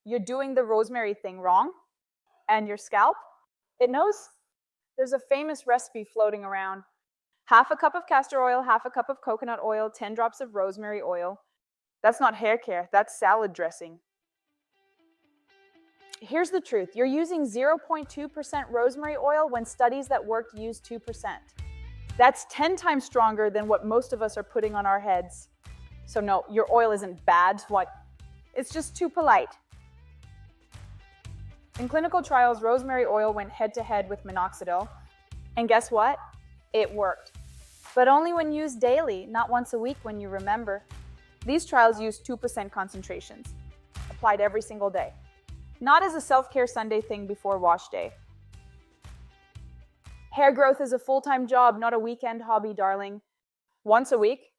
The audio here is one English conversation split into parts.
you're doing the rosemary thing wrong, and your scalp, it knows. There's a famous recipe floating around. Half a cup of castor oil, half a cup of coconut oil, 10 drops of rosemary oil. That's not hair care, that's salad dressing. Here's the truth. You're using 0.2% rosemary oil when studies that worked use 2%. That's 10 times stronger than what most of us are putting on our heads. So no, your oil isn't bad. What? It's just too polite. In clinical trials, rosemary oil went head-to-head with minoxidil. And guess what? It worked. But only when used daily, not once a week when you remember. These trials used 2% concentrations, applied every single day. Not as a self-care Sunday thing before wash day. Hair growth is a full-time job, not a weekend hobby, darling. Once a week?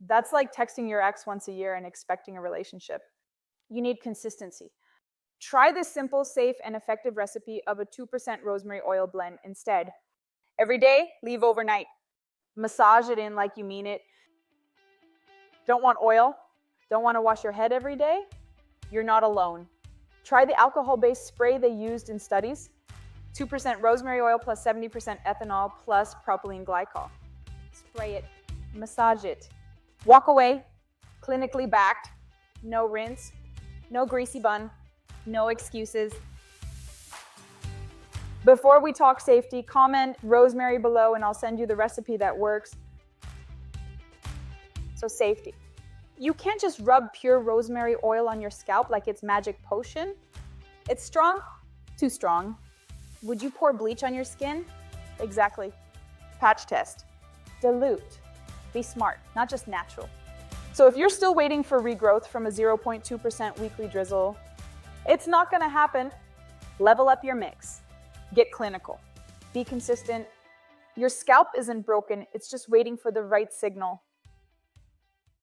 That's like texting your ex once a year and expecting a relationship. You need consistency. Try this simple, safe, and effective recipe of a 2% rosemary oil blend instead. Every day, leave overnight. Massage it in like you mean it. Don't want oil? Don't want to wash your head every day? You're not alone. Try the alcohol-based spray they used in studies. 2% rosemary oil plus 70% ethanol plus propylene glycol. Spray it, massage it. Walk away, clinically backed. No rinse, no greasy bun, no excuses. Before we talk safety, comment rosemary below and I'll send you the recipe that works. So safety. You can't just rub pure rosemary oil on your scalp like it's magic potion. It's strong, too strong. Would you pour bleach on your skin? Exactly. Patch test. Dilute. Be smart, not just natural. So if you're still waiting for regrowth from a 0.2% weekly drizzle, it's not gonna happen. Level up your mix. Get clinical. Be consistent. Your scalp isn't broken, it's just waiting for the right signal.